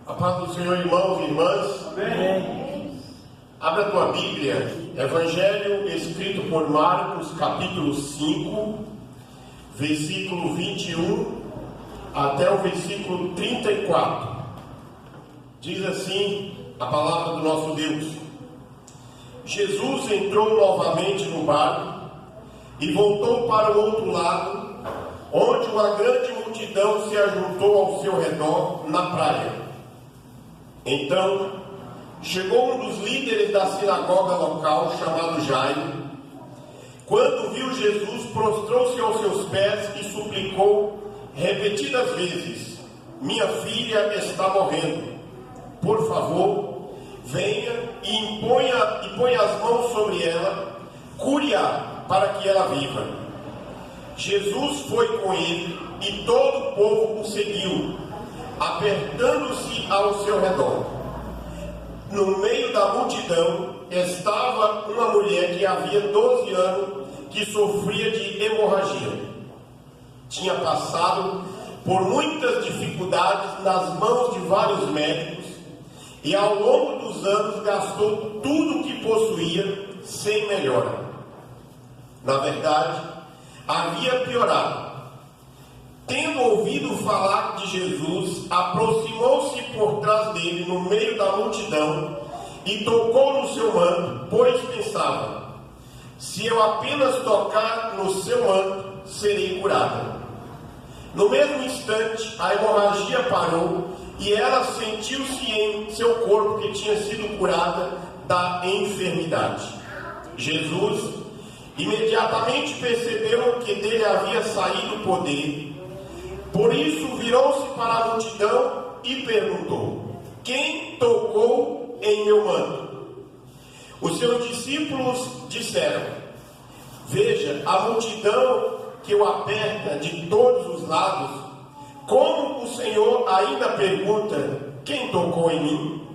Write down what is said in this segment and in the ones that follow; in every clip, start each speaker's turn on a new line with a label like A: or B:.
A: A paz do Senhor, irmãos e irmãs.
B: Amém.
A: Abra a tua Bíblia, Evangelho escrito por Marcos, capítulo 5, versículo 21 até o versículo 34. Diz assim a palavra do nosso Deus: Jesus entrou novamente no barco e voltou para o outro lado, onde uma grande multidão se ajuntou ao seu redor na praia. Então chegou um dos líderes da sinagoga local, chamado Jairo. Quando viu Jesus, prostrou-se aos seus pés e suplicou repetidas vezes: minha filha está morrendo. Por favor, venha e ponha as mãos sobre ela, cure-a para que ela viva. Jesus foi com ele e todo o povo o seguiu, apertando-se ao seu redor. No meio da multidão estava uma mulher que havia 12 anos que sofria de hemorragia. Tinha passado por muitas dificuldades nas mãos de vários médicos e ao longo dos anos gastou tudo o que possuía sem melhora. Na verdade, havia piorado. Tendo ouvido falar de Jesus, aproximou-se por trás dele no meio da multidão e tocou no seu manto, pois pensava: se eu apenas tocar no seu manto, serei curada. No mesmo instante, a hemorragia parou e ela sentiu-se em seu corpo que tinha sido curada da enfermidade. Jesus imediatamente percebeu que dele havia saído o poder. Por isso virou-se para a multidão e perguntou: quem tocou em meu manto? Os seus discípulos disseram: veja a multidão que o aperta de todos os lados. Como o Senhor ainda pergunta: quem tocou em mim?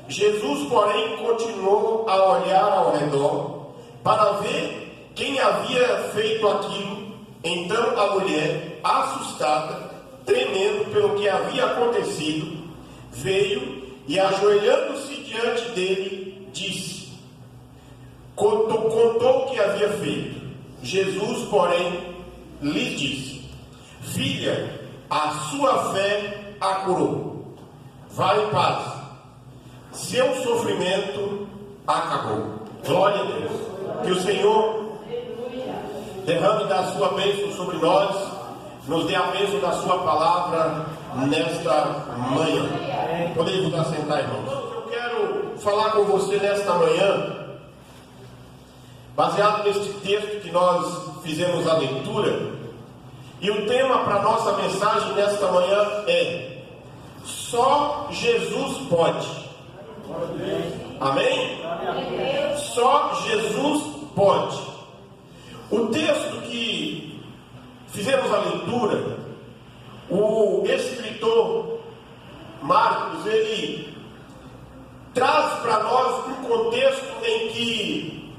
A: Jesus, porém, continuou a olhar ao redor para ver quem havia feito aquilo. Então a mulher, assustada, tremendo pelo que havia acontecido, veio e, ajoelhando-se diante dele, disse, contou o que havia feito. Jesus, porém, lhe disse: filha, a sua fé a curou. Vá em paz. Seu sofrimento acabou. Glória a Deus. Que o Senhor derrame da sua bênção sobre nós, nos dê a bênção da sua palavra nesta manhã. Podemos nos assentar, irmãos. Eu quero falar com você nesta manhã, baseado neste texto que nós fizemos a leitura, e o tema para a nossa mensagem nesta manhã é: só Jesus pode. Amém? Só Jesus pode. O texto que fizemos a leitura, o escritor Marcos, ele traz para nós um contexto em que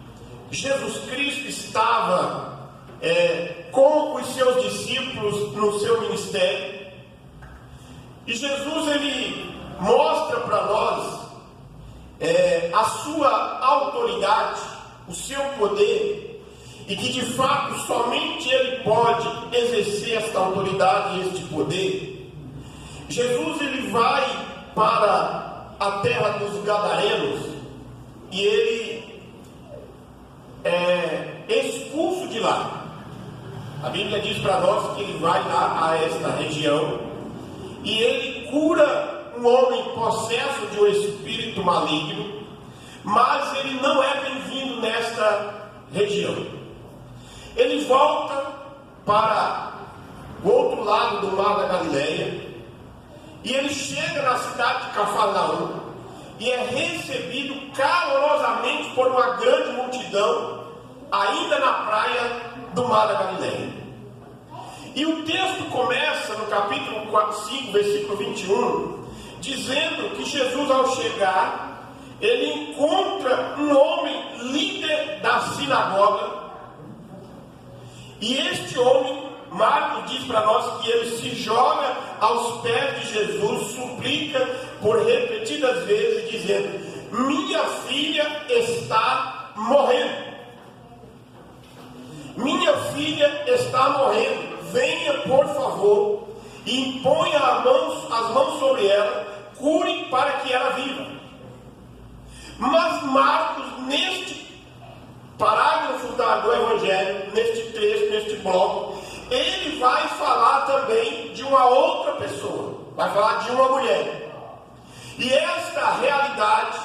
A: Jesus Cristo estava com os seus discípulos no seu ministério, e Jesus ele mostra para nós a sua autoridade, o seu poder, e que de fato somente ele pode exercer esta autoridade e este poder. Jesus ele vai para a terra dos Gadarenos e ele é expulso de lá. A Bíblia diz para nós que ele vai lá a esta região e ele cura um homem possesso de um espírito maligno, mas ele não é bem-vindo nesta região. Ele volta para o outro lado do mar da Galileia e ele chega na cidade de Cafarnaum e é recebido calorosamente por uma grande multidão, ainda na praia do mar da Galileia. E o texto começa no capítulo 5, versículo 21, dizendo que Jesus, ao chegar, ele encontra um homem líder da sinagoga. E este homem Marcos diz para nós que ele se joga aos pés de Jesus, suplica por repetidas vezes, dizendo: minha filha está morrendo. Minha filha está morrendo. Venha, por favor, e imponha as mãos sobre ela, cure para que ela viva. Mas Marcos, neste parágrafo do Evangelho, neste trecho, neste bloco, ele vai falar também de uma outra pessoa, vai falar de uma mulher. E esta realidade,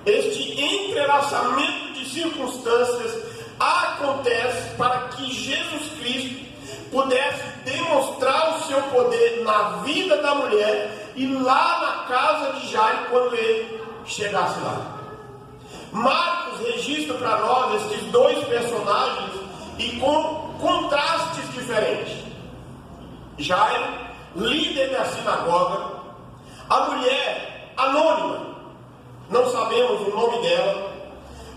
A: este entrelaçamento de circunstâncias acontece para que Jesus Cristo pudesse demonstrar o seu poder na vida da mulher e lá na casa de Jairo quando ele chegasse lá. Marcos registra para nós estes dois personagens e com contrastes diferentes. Jairo, líder da sinagoga, a mulher anônima, não sabemos o nome dela,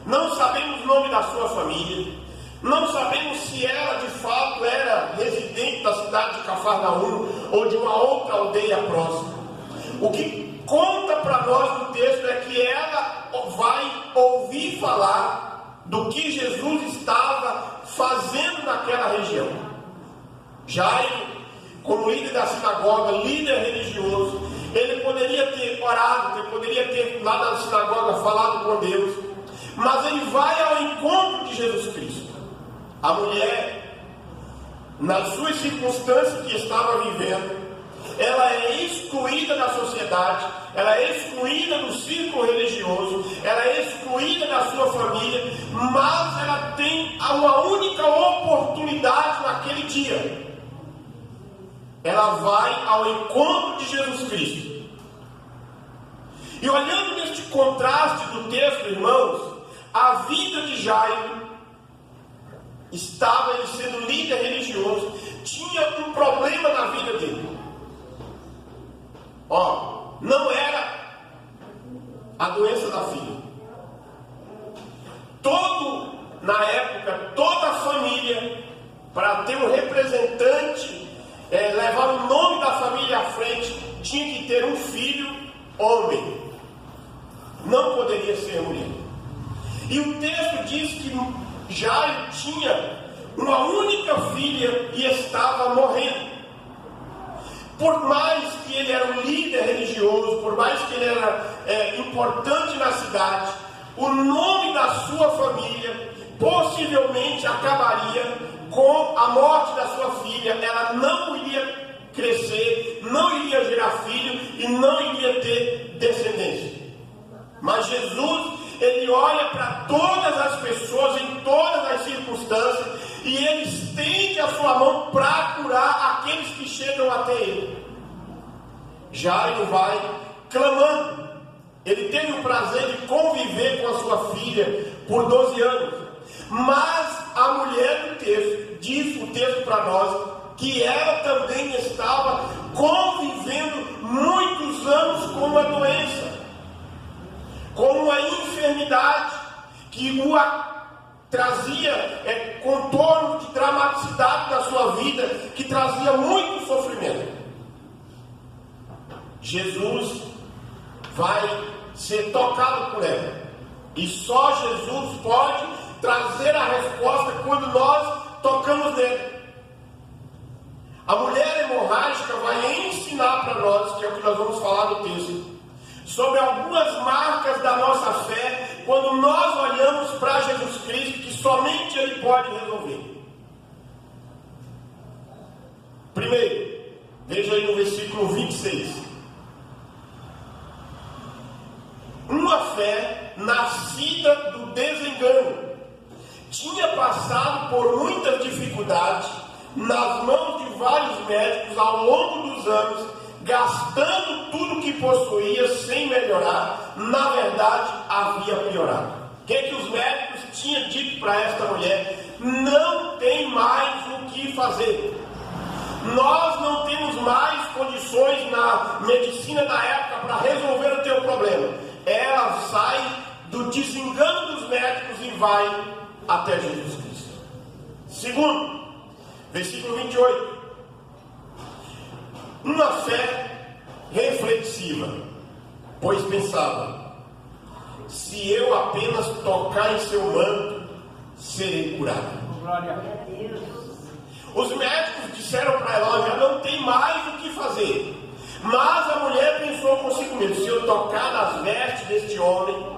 A: não sabemos o nome da sua família, não sabemos se ela de fato era residente da cidade de Cafarnaum ou de uma outra aldeia próxima. O que conta para nós no texto é que ela vai ouvir falar do que Jesus estava fazendo naquela região. Jairo, como líder da sinagoga, líder religioso, ele poderia ter orado, ele poderia ter lá na sinagoga falado com Deus, mas ele vai ao encontro de Jesus Cristo. A mulher, nas suas circunstâncias que estava vivendo, ela é excluída da sociedade, ela é excluída do círculo religioso, ela é excluída da sua família, mas ela tem uma única oportunidade naquele dia. Ela vai ao encontro de Jesus Cristo. E olhando neste contraste do texto, irmãos, a vida de Jairo estava, ele sendo líder religioso, tinha um problema na vida dele. Não era a doença da filha. Na época, toda a família, para ter um representante, levar o nome da família à frente, tinha que ter um filho homem. Não poderia ser mulher. E o texto diz que Jairo tinha uma única filha e estava morrendo. Por mais que ele era um líder religioso, por mais que ele era importante na cidade, o nome da sua família possivelmente acabaria com a morte da sua filha. Ela não iria crescer, não iria gerar filho e não iria ter descendência. Mas Jesus, ele olha para todas as pessoas, em todas as circunstâncias, e ele estende a sua mão para curar aqueles que chegam até ele. Jairo vai clamando. Ele teve o prazer de conviver com a sua filha por 12 anos. Mas a mulher do texto, diz o texto para nós, que ela também estava convivendo muitos anos com uma doença, com uma enfermidade que trazia contorno de dramaticidade na sua vida, que trazia muito sofrimento. Jesus vai ser tocado por ela, e só Jesus pode trazer a resposta quando nós tocamos nele. A mulher hemorrágica vai ensinar para nós, que é o que nós vamos falar no texto, sobre algumas marcas da nossa fé, quando nós olhamos para Jesus Cristo, que somente Ele pode resolver. Primeiro, veja aí no versículo 26. Uma fé nascida do desengano, tinha passado por muitas dificuldades nas mãos de vários médicos ao longo dos anos, gastando tudo que possuía sem melhorar. Na verdade, havia piorado. O que os médicos tinham dito para esta mulher? Não tem mais o que fazer. Nós não temos mais condições na medicina da época para resolver o teu problema. Ela sai do desengano dos médicos e vai até Jesus Cristo. Segundo, Versículo 28. Uma fé reflexiva, pois pensava: se eu apenas tocar em seu manto, serei curado.
B: Glória a Deus.
A: Os médicos disseram para ela: já não tem mais o que fazer. Mas a mulher pensou consigo mesmo: se eu tocar nas vestes deste homem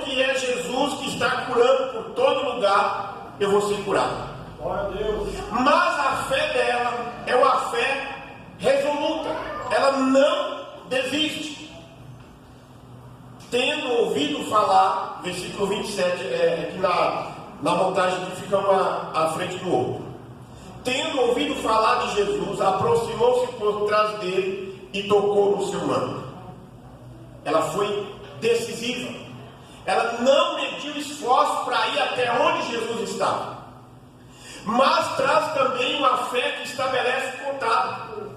A: que é Jesus, que está curando por todo lugar, eu vou ser curado.
B: Glória a Deus.
A: Mas a fé dela é uma fé resoluta, ela não desiste. Tendo ouvido falar, versículo 27, aqui na montagem que fica uma à frente do outro. Tendo ouvido falar de Jesus, aproximou-se por trás dele e tocou no seu manto. Ela foi decisiva. Ela não mediu esforço para ir até onde Jesus estava. Mas traz também uma fé que estabelece contato.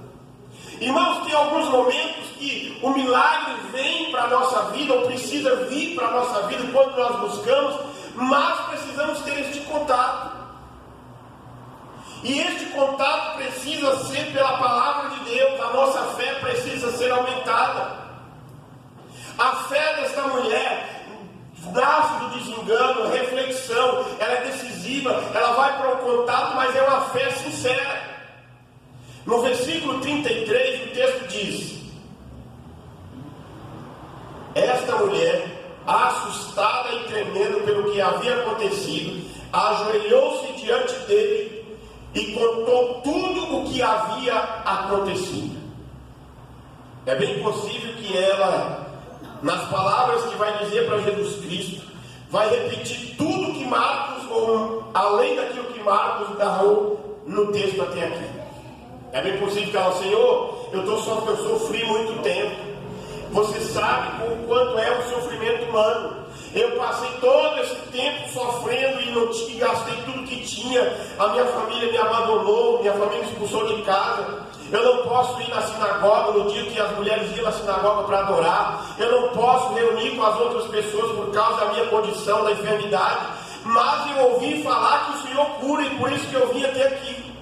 A: Irmãos, tem alguns momentos que o milagre vem para a nossa vida, ou precisa vir para a nossa vida quando nós buscamos, mas precisamos ter este contato. E este contato precisa ser pela palavra de Deus. A nossa fé precisa ser aumentada. A fé desta mulher nasce do desengano, reflexão, ela é decisiva, ela vai para o contato, mas é uma fé sincera. No versículo 33 o texto diz: esta mulher, assustada e tremendo pelo que havia acontecido, ajoelhou-se diante dele e contou tudo o que havia acontecido. É bem possível que ela, nas palavras que vai dizer para Jesus Cristo, vai repetir tudo que Marcos, ou além daquilo que Marcos narrou no texto até aqui. É bem possível que ela: Senhor, eu sofri muito tempo. Você sabe o quanto é o sofrimento humano. Eu passei todo esse tempo sofrendo e gastei tudo que tinha. A minha família me abandonou, minha família me expulsou de casa. Eu não posso ir na sinagoga no dia que as mulheres iam na sinagoga para adorar. Eu não posso reunir com as outras pessoas por causa da minha condição, da enfermidade. Mas eu ouvi falar que o Senhor cura e por isso que eu vim até aqui.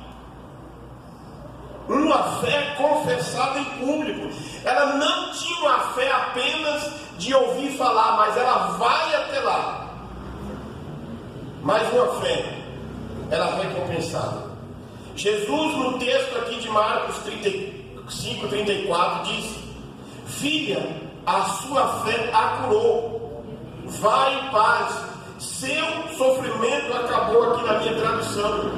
A: Uma fé confessada em público. Ela não tinha uma fé apenas de ouvir falar, mas ela vai até lá. Mais uma fé, ela é recompensada. Jesus, no texto aqui de Marcos 35, 34, diz: filha, a sua fé a curou. Vai em paz. Seu sofrimento acabou, aqui na minha tradução.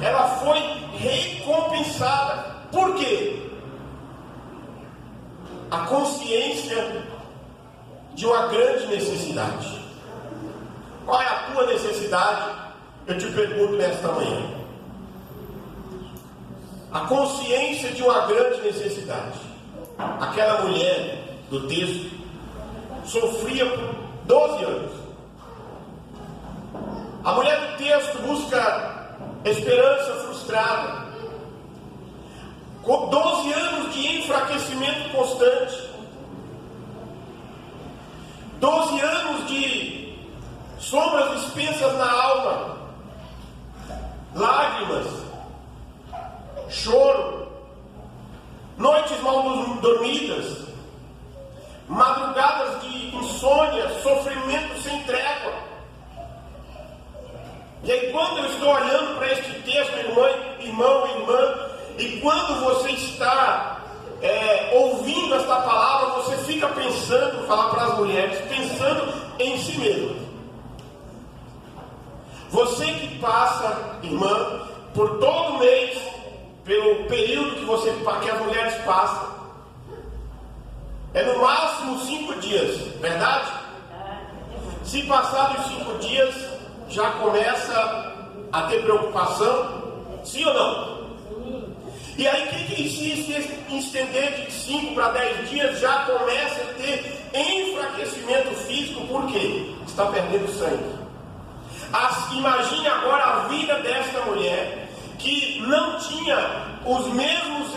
A: Ela foi recompensada. Por quê? A consciência de uma grande necessidade. Qual é a tua necessidade? Eu te pergunto nesta manhã. A consciência de uma grande necessidade. Aquela mulher do texto sofria por 12 anos. A mulher do texto busca esperança frustrada. Com 12 anos de enfraquecimento constante. 12 anos de sombras dispensas na alma. Lágrimas. Choro. Noites mal dormidas. Madrugadas de insônia. Sofrimento sem trégua. E aí, quando eu estou olhando para este texto, irmão e irmã, e quando você está ouvindo esta palavra, você fica pensando, falar para as mulheres, pensando em si mesmo. Você que passa, irmã, por todo mês, pelo período que as mulheres passam, é no máximo 5 dias, verdade? Se passar dos 5 dias, já começa a ter preocupação, sim ou não? E aí quem insiste em estender de 5 para 10 dias já começa a ter enfraquecimento físico. Por quê? Está perdendo sangue. Imagine agora a vida desta mulher que não tinha os mesmos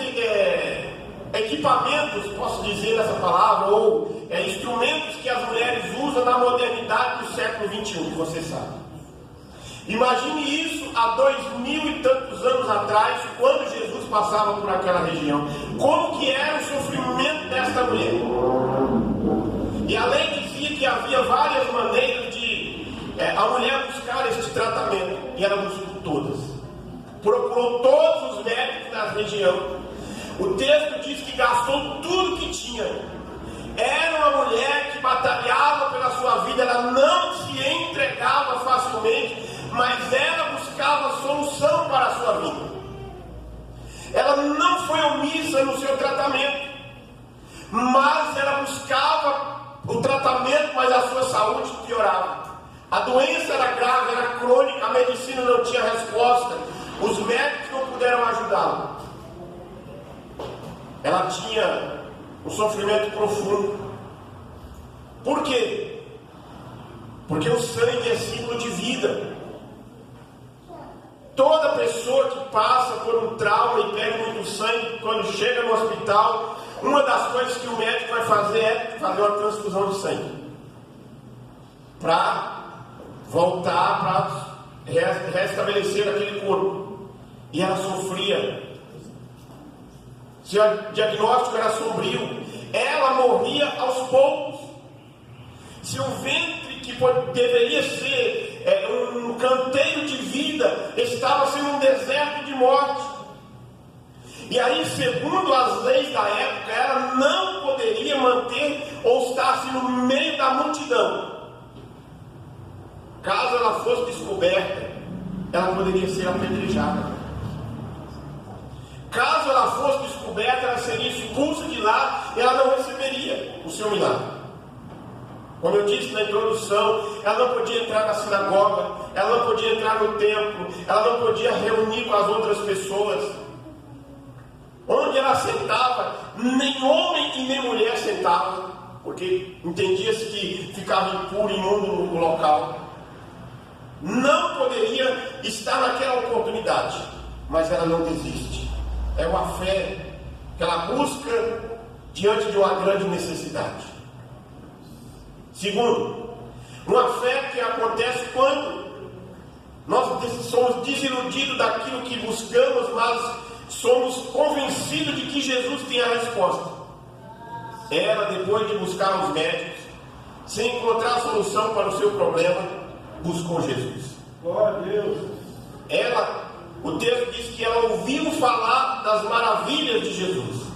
A: equipamentos, posso dizer essa palavra, ou instrumentos que as mulheres usam na modernidade do século XXI, que você sabe. Imagine isso há 2000 e tantos anos atrás, quando Jesus passava por aquela região. Como que era o sofrimento desta mulher? E além dizia que havia várias maneiras de a mulher buscar este tratamento. E ela buscou todas. Procurou todos os médicos da região. O texto diz que gastou tudo que tinha. Era uma mulher que batalhava pela sua vida. Ela não se entregava facilmente, mas ela buscava solução para a sua vida. Ela não foi omissa no seu tratamento, mas ela buscava o tratamento, mas a sua saúde piorava. A doença era grave, era crônica, a medicina não tinha resposta, os médicos não puderam ajudá-la. Ela tinha um sofrimento profundo. Por quê? Porque o sangue é símbolo de vida. Toda pessoa que passa por um trauma e pega muito sangue, quando chega no hospital, uma das coisas que o médico vai fazer é fazer uma transfusão de sangue para voltar, para restabelecer aquele corpo. E ela sofria. Seu diagnóstico era sombrio. Ela morria aos poucos. Seu ventre, que deveria ser um canteiro de vida, estava sendo um deserto de morte. E aí, segundo as leis da época, ela não poderia manter ou estar assim no meio da multidão. Caso ela fosse descoberta, ela poderia ser apedrejada. Caso ela fosse descoberta, ela seria expulsa de lá e ela não receberia o seu milagre. Como eu disse na introdução, ela não podia entrar na sinagoga, ela não podia entrar no templo, ela não podia reunir com as outras pessoas. Onde ela sentava, nem homem e nem mulher sentavam, porque entendia-se que ficava impuro e imundo no local. Não poderia estar naquela oportunidade, mas ela não desiste. É uma fé que ela busca diante de uma grande necessidade. Segundo, uma fé que acontece quando nós somos desiludidos daquilo que buscamos, mas somos convencidos de que Jesus tem a resposta. Ela, depois de buscar os médicos, sem encontrar a solução para o seu problema, buscou Jesus.
B: Glória a Deus.
A: O texto diz que ela ouviu falar das maravilhas de Jesus.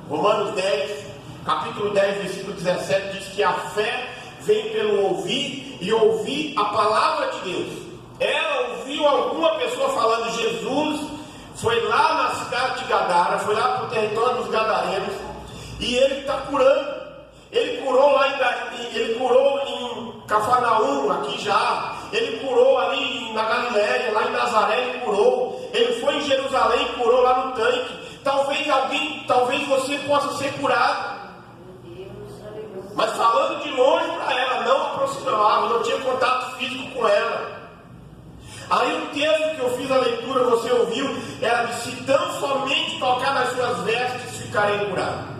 A: Romanos 10, capítulo 10, versículo 17, diz que a fé vem pelo ouvir e ouvir a palavra de Deus. Ela ouviu alguma pessoa falando: Jesus foi lá na cidade de Gadara, foi lá para o território dos gadarenos, e ele está curando. Ele curou em Cafarnaum, aqui já. Ele curou ali na Galiléia, lá em Nazaré ele curou. Ele foi em Jerusalém e curou lá no tanque. Talvez você possa ser curado. Mas falando de longe para ela, não aproximava, não tinha contato físico com ela. Aí o texto que eu fiz a leitura, você ouviu, ela disse: se tão somente tocar nas suas vestes, ficarei curado.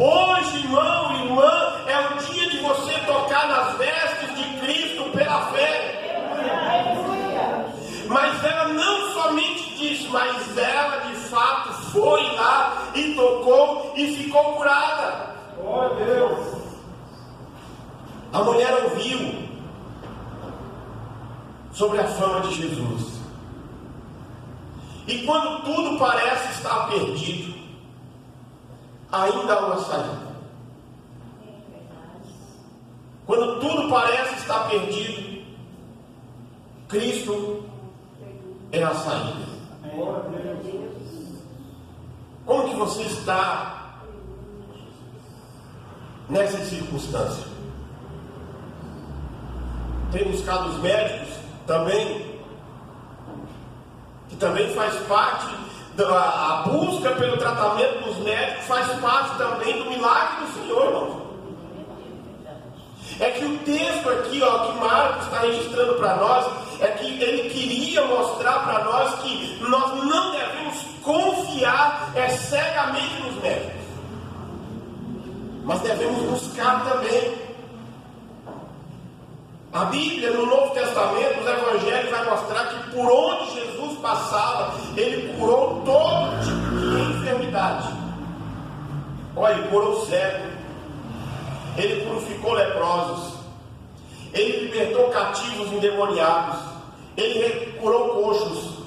A: Hoje, irmão e irmã, é o dia de você tocar nas vestes de Cristo pela fé. Mas ela não somente disse, mas ela de fato foi lá e tocou e ficou curada.
B: Glória a Deus.
A: A mulher ouviu sobre a fama de Jesus. E quando tudo parece estar perdido, ainda há uma saída. Quando tudo parece estar perdido, Cristo é a saída.
B: Glória a Deus.
A: Como que você está nessa circunstância? Tem buscado os médicos também, que também faz parte a busca pelo tratamento dos médicos, faz parte também do milagre do Senhor, irmão. É que o texto aqui, que Marcos está registrando para nós, é que ele queria mostrar para nós que nós não devemos confiar cegamente nos médicos, mas devemos buscar também A Bíblia, no Novo Testamento, os evangelhos vai mostrar que por onde Jesus passava, ele curou todo tipo de enfermidade. Olha, ele curou cego, ele purificou leprosos, ele libertou cativos endemoniados, ele curou coxos,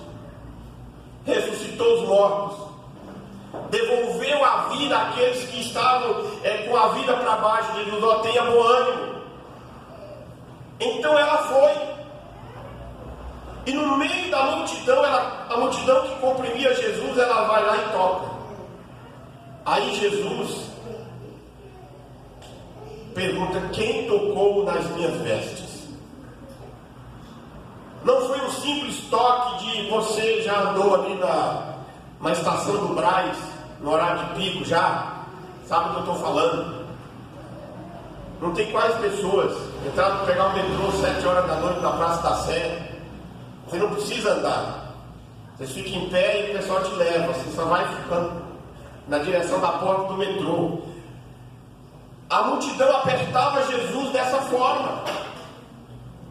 A: ressuscitou os mortos, devolveu a vida àqueles que estavam com a vida para baixo. Ele disse: ó, tenha bom ânimo. Então ela foi, e no meio da multidão, a multidão que comprimia Jesus, ela vai lá e toca. Aí Jesus pergunta: quem tocou nas minhas vestes? Não foi um simples toque de você já andou ali na estação do Brás, no horário de pico já, sabe o que eu estou falando? Não tem quais pessoas entrar para pegar o metrô 7 horas da noite na Praça da Sé. Você não precisa andar, você fica em pé e o pessoal te leva, você só vai ficando na direção da porta do metrô. A multidão apertava Jesus dessa forma.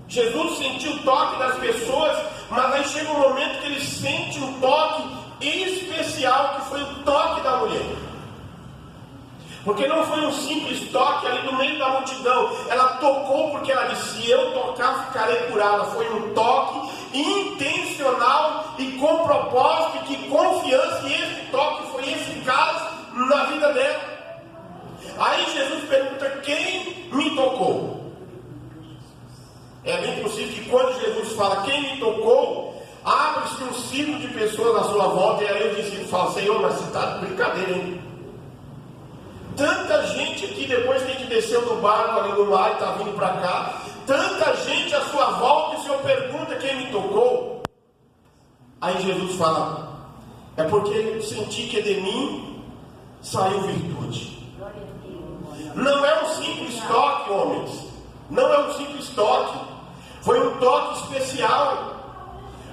A: Jesus sentiu o toque das pessoas, mas aí chega um momento que ele sente um toque especial, que foi o toque da mulher. Porque não foi um simples toque ali no meio da multidão. Ela tocou porque ela disse: se eu tocar, ficarei curada. Foi um toque intencional e com propósito e de confiança, e esse toque foi eficaz na vida dela. Aí Jesus pergunta: quem me tocou? É bem possível que quando Jesus fala quem me tocou, abre-se um círculo de pessoas à sua volta, e aí o discípulo fala: Senhor, mas você está de brincadeira, hein? Tanta gente aqui, depois que a gente desceu do barco ali no mar e está vindo para cá, tanta gente à sua volta, e o Senhor pergunta quem me tocou. Aí Jesus fala: é porque eu senti que de mim saiu virtude. Não é um simples toque, homens. Não é um simples toque. Foi um toque especial.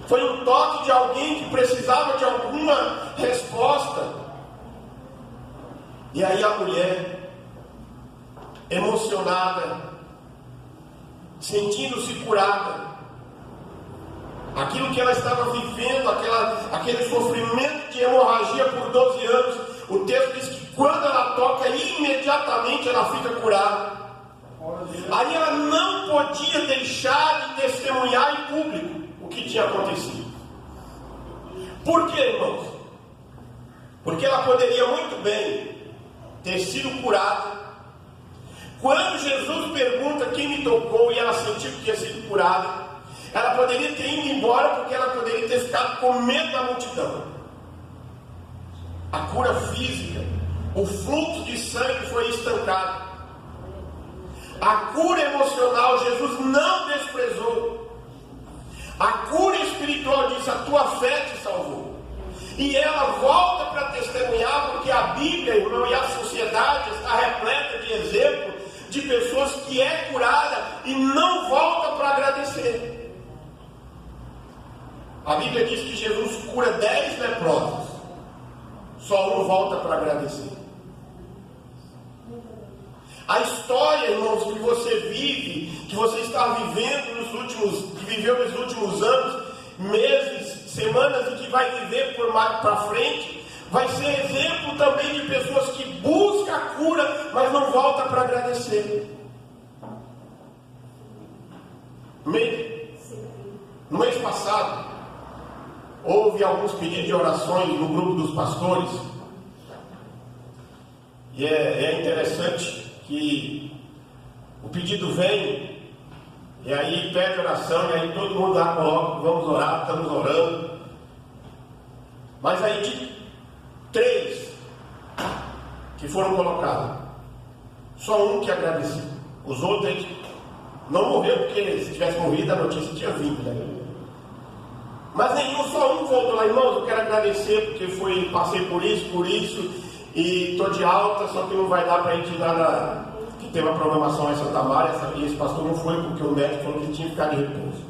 A: Foi um toque de alguém que precisava de alguma resposta. E aí a mulher, emocionada, sentindo-se curada, aquilo que ela estava vivendo, aquele sofrimento de hemorragia por 12 anos, o texto diz que quando ela toca, imediatamente ela fica curada. Aí ela não podia deixar de testemunhar em público o que tinha acontecido. Por quê, irmãos? Porque ela poderia muito bem ter sido curada. Quando Jesus pergunta quem me tocou e ela sentiu que tinha sido curada, ela poderia ter ido embora, porque ela poderia ter ficado com medo da multidão. A cura física, o fluxo de sangue foi estancado. A cura emocional Jesus não desprezou. A cura espiritual disse: a tua fé te salvou. E ela volta para testemunhar, porque a Bíblia, irmão, e a sociedade está repleta de exemplos de pessoas que é curada e não volta para agradecer. A Bíblia diz que Jesus cura 10 leprosos, só um volta para agradecer. A história, irmãos, que você vive, que você está vivendo que viveu nos últimos anos, meses, semanas, e que vai viver por mais para frente, vai ser exemplo também de pessoas que buscam a cura, mas não voltam para agradecer. No mês passado, houve alguns pedidos de orações no grupo dos pastores, e é interessante que o pedido vem, e aí pede oração, e aí todo mundo lá coloca: vamos orar, estamos orando. Mas aí de 3 que foram colocados, só um que agradeceu. Os outros não morreu, porque se tivesse morrido a notícia tinha vindo, né? Mas nenhum, só um voltou lá: irmãos, eu quero agradecer porque passei por isso, e estou de alta, só que não vai dar para a gente ir lá que tem uma programação em Santa Maria, e esse pastor não foi porque o médico falou que tinha que ficar de repouso.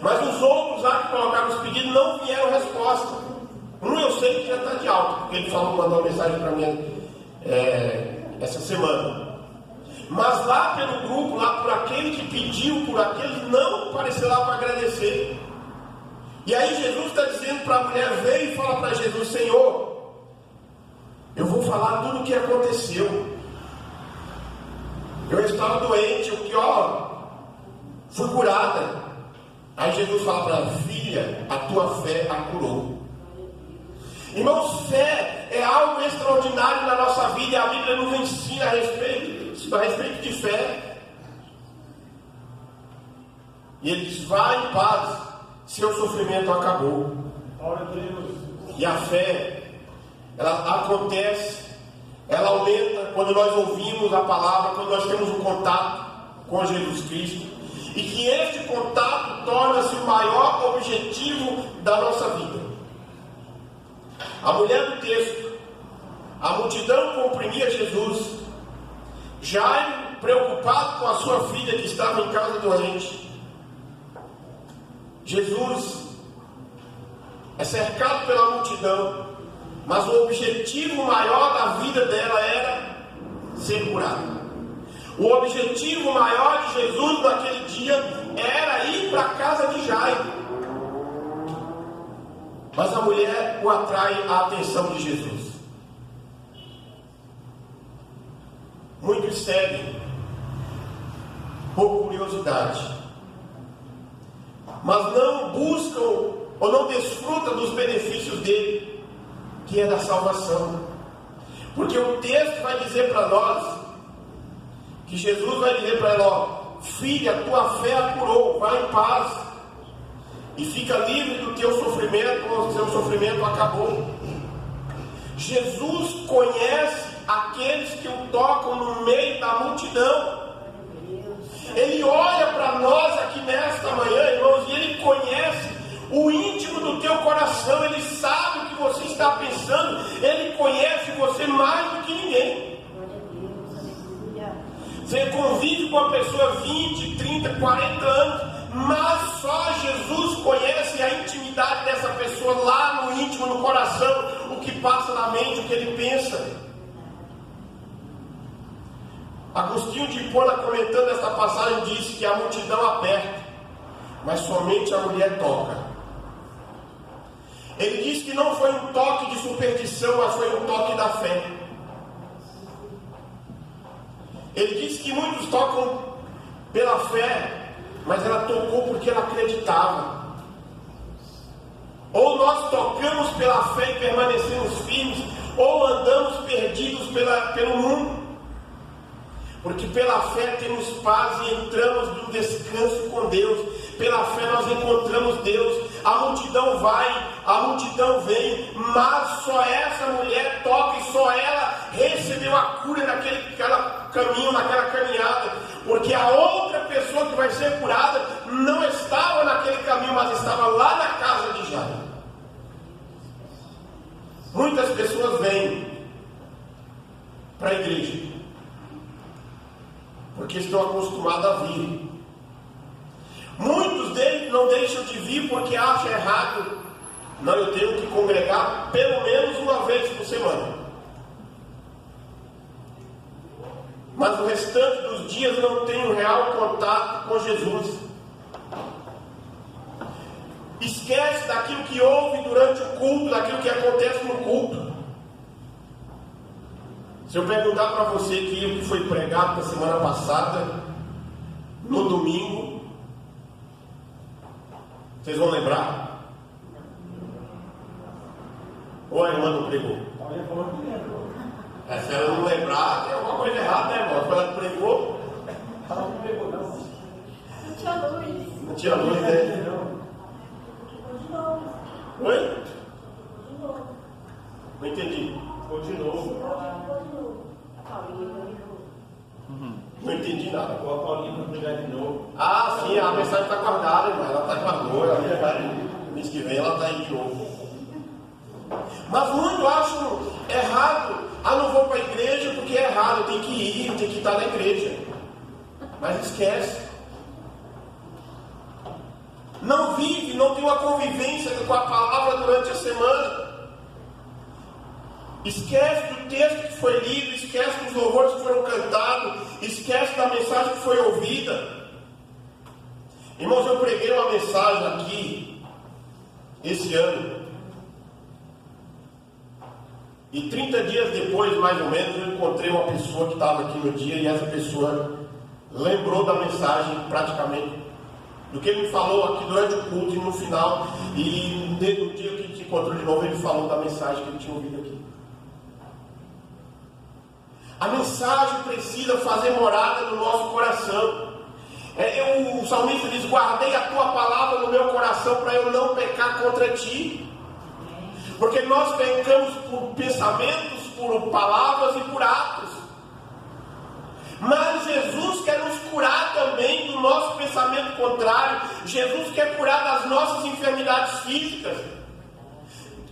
A: Mas os outros lá que colocaram os pedidos não vieram resposta. Um eu sei que já está de alta, porque ele mandou uma mensagem para mim essa semana. Mas lá pelo grupo, lá por aquele que pediu, por aquele não apareceu lá para agradecer. E aí Jesus está dizendo para a mulher, veio e fala para Jesus, Senhor, eu vou falar tudo o que aconteceu. Eu estava doente, fui curada. Aí Jesus fala para ela, filha, a tua fé a curou. Irmãos, fé é algo extraordinário na nossa vida, e a Bíblia nos ensina a respeito de fé. E ele diz, vai em paz, seu sofrimento acabou.
B: Glória a Deus.
A: E a fé, ela acontece, ela aumenta quando nós ouvimos a palavra, quando nós temos um contato com Jesus Cristo, e que este contato torna-se o maior objetivo da nossa vida. A mulher do texto, a multidão comprimia Jesus, Jairo, preocupado com a sua filha que estava em casa doente. Jesus é cercado pela multidão, mas o objetivo maior da vida dela era ser curada. O objetivo maior de Jesus naquele dia era ir para a casa de Jairo. Mas a mulher o atrai a atenção de Jesus. Muitos seguem por curiosidade, mas não buscam ou não desfrutam dos benefícios dele, que é da salvação. Porque o texto vai dizer para nós, que Jesus vai dizer para ela, filha, tua fé a curou, vai em paz, e fica livre do teu sofrimento, o seu sofrimento acabou. Jesus conhece aqueles que o tocam no meio da multidão. Ele olha para nós aqui nesta manhã, irmãos, e Ele conhece o íntimo do teu coração. Ele sabe o que você está pensando. Ele conhece você mais do que ninguém. Você convive com a pessoa 20, 30, 40 anos, mas só Jesus conhece a intimidade dessa pessoa, lá no íntimo, no coração, o que passa na mente, o que ele pensa. Agostinho de Hipona, comentando esta passagem, disse que a multidão aperta, mas somente a mulher toca. Ele disse que não foi um toque de superstição, mas foi um toque da fé. Ele disse que muitos tocam pela fé, mas ela tocou porque ela acreditava. Ou nós tocamos pela fé e permanecemos firmes, ou andamos perdidos pelo mundo. Porque pela fé temos paz e entramos no descanso com Deus. Pela fé nós encontramos Deus. A multidão vai, a multidão vem, mas só essa mulher toca e só ela recebeu a cura naquele caminho, naquela caminhada. Porque a outra pessoa que vai ser curada não estava naquele caminho, mas estava lá na casa de Jairo. Muitas pessoas vêm para a igreja porque estão acostumados a vir. Muitos deles não deixam de vir porque acham errado. Não, eu tenho que congregar pelo menos uma vez por semana. Mas o restante dos dias não tem um real contato com Jesus. Esquece daquilo que houve durante o culto, daquilo que acontece no culto. Se eu perguntar para você que o que foi pregado na semana passada, no domingo, vocês vão lembrar? Ou a irmã não pregou? Se ela não lembrar, tem alguma coisa errada, né, irmão? Quando ela pregou,
B: Ela não pegou, não.
C: Não tinha luz.
A: não tinha luz, né?
C: Continuou.
A: Oi?
C: Continuou.
A: Não entendi.
B: Ficou de novo.
C: A Paulinha continuou.
A: Não entendi nada.
B: Ficou a Paulinha para pregar de novo.
A: Ah, sim, a mensagem está guardada, irmão. Ela está guardada. Mês que vem ela está aí de novo. Mas muitos acham errado. Ah, não vou para a igreja porque é errado. Eu tenho que ir, eu tenho que estar na igreja. Mas esquece. Não vive, não tem uma convivência com a palavra durante a semana. Esquece do texto que foi lido, esquece dos louvores que foram cantados, esquece a mensagem que foi ouvida. Irmãos, eu preguei uma mensagem aqui esse ano. E 30 dias depois, mais ou menos, eu encontrei uma pessoa que estava aqui no dia, e essa pessoa lembrou da mensagem praticamente do que ele me falou aqui durante o culto e no final. E no dia que a gente se encontrou de novo, ele falou da mensagem que ele tinha ouvido aqui. A mensagem precisa fazer morada no nosso coração. O salmista diz: guardei a tua palavra no meu coração para eu não pecar contra ti. Porque nós pecamos por pensamentos, por palavras e por atos. Mas Jesus quer nos curar também do nosso pensamento contrário. Jesus quer curar das nossas enfermidades físicas.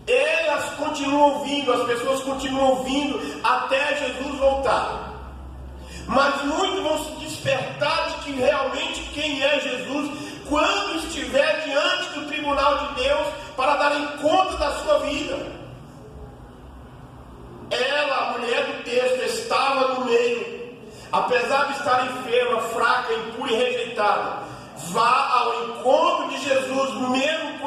A: Elas continuam vindo, as pessoas continuam vindo até Jesus voltar. Mas muitos vão se despertar de que realmente quem é Jesus quando estiver diante do tribunal de Deus para darem conta da sua vida. Ela, a mulher do texto, estava no meio. Apesar de estar enferma, fraca, impura e rejeitada, vá ao encontro de Jesus, mesmo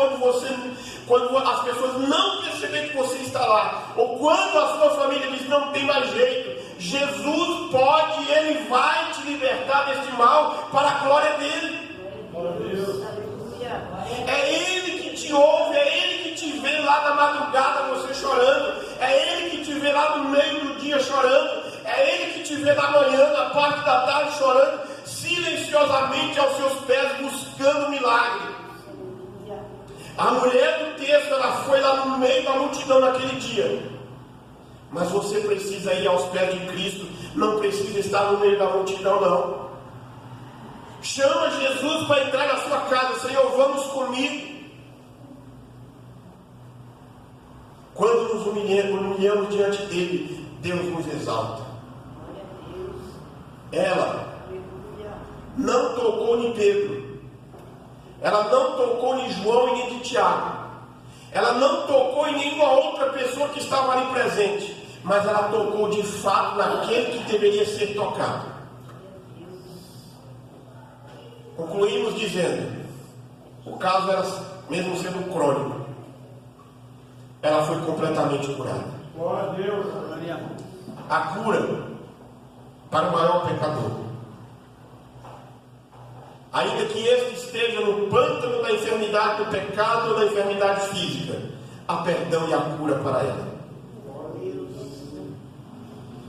A: quando as pessoas não perceberem que você está lá, ou quando a sua família diz não tem mais jeito. Jesus pode e Ele vai te libertar deste mal para a glória dEle. É Ele que te ouve, é Ele que te vê lá na madrugada você chorando, é Ele que te vê lá no meio do dia chorando, é Ele que te vê na manhã, na parte da tarde chorando, silenciosamente aos seus pés, buscando milagre. A mulher do texto, ela foi lá no meio da multidão naquele dia. Mas você precisa ir aos pés de Cristo, não precisa estar no meio da multidão, não. Chama Jesus para entrar na sua casa: Senhor, vamos comigo. Quando nos humilhamos diante dele, Deus nos exalta. Ela não tocou em Pedro, ela não tocou em João e nem de Tiago, ela não tocou em nenhuma outra pessoa que estava ali presente, mas ela tocou de fato naquele que deveria ser tocado. Concluímos dizendo: o caso era, mesmo sendo crônico, ela foi completamente curada.
B: Glória a Deus.
A: A cura para o maior pecador. Ainda que este esteja no pântano da enfermidade do pecado ou da enfermidade física, há perdão e a cura para ela.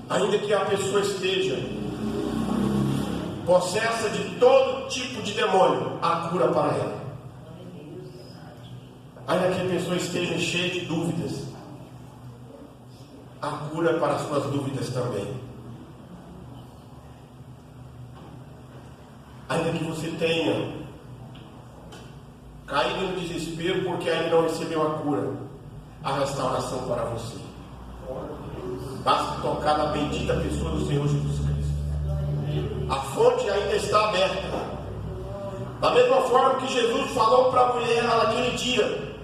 A: Ainda que a pessoa esteja possessa de todo tipo de demônio, há cura para ela. Ainda que a pessoa esteja cheia de dúvidas, há cura para as suas dúvidas também. Ainda que você tenha caído no desespero porque ainda não recebeu a cura, há restauração para você. Basta tocar na bendita pessoa do Senhor Jesus Cristo. A fonte ainda está aberta. Da mesma forma que Jesus falou para a mulher naquele dia,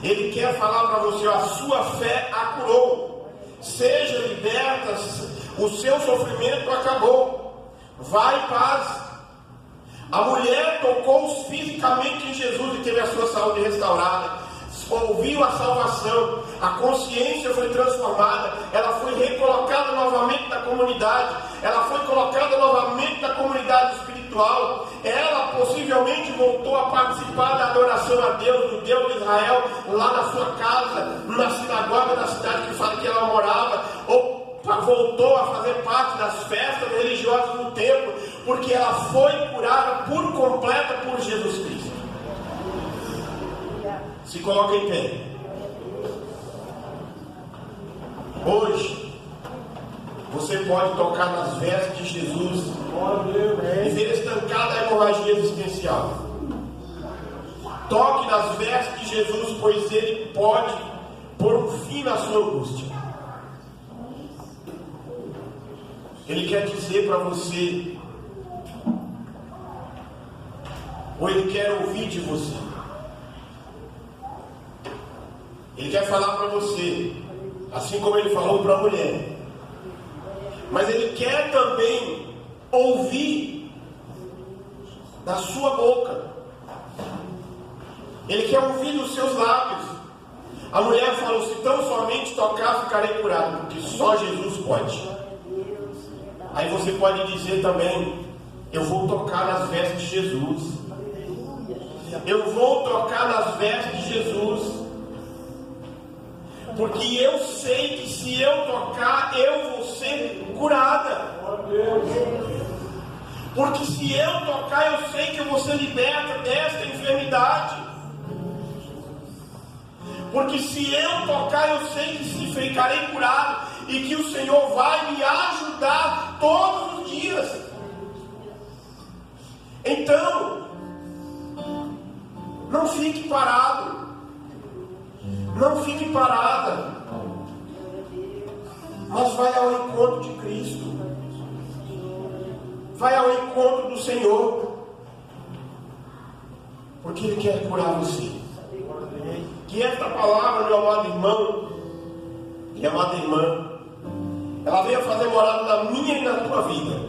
A: Ele quer falar para você: a sua fé a curou. Seja liberta, o seu sofrimento acabou. Vai em paz. A mulher tocou fisicamente em Jesus e teve a sua saúde restaurada. Ouviu a salvação, a consciência foi transformada, ela foi recolocada novamente na comunidade, ela foi colocada novamente na comunidade espiritual. Ela possivelmente voltou a participar da adoração a Deus, do Deus de Israel, lá na sua casa, na sinagoga da cidade que ela morava, ou voltou a fazer parte das festas religiosas do templo, porque ela foi curada por completa por Jesus Cristo. Se coloca em pé. Hoje, você pode tocar nas vestes de Jesus e ver estancada a hemorragia existencial. Toque nas vestes de Jesus, pois Ele pode pôr um fim na sua angústia. Ele quer dizer para você, ou Ele quer ouvir de você. Ele quer falar para você, assim como Ele falou para a mulher. Mas Ele quer também ouvir da sua boca. Ele quer ouvir dos seus lábios. A mulher falou: se tão somente tocar, ficarei curado, porque só Jesus pode. Aí você pode dizer também: eu vou tocar nas vestes de Jesus. Eu vou tocar nas vestes de Jesus. Porque eu sei que se eu tocar, eu vou ser curada. Porque se eu tocar, eu sei que eu vou ser liberta desta enfermidade. Porque se eu tocar, eu sei que ficarei curado. E que o Senhor vai me ajudar todos os dias. Então, não fique parado. Não fique parada. Mas vai ao encontro de Cristo. Vai ao encontro do Senhor. Porque Ele quer curar você. Que esta palavra, meu amado irmão e amada irmã, ela venha fazer morada na minha e na tua vida.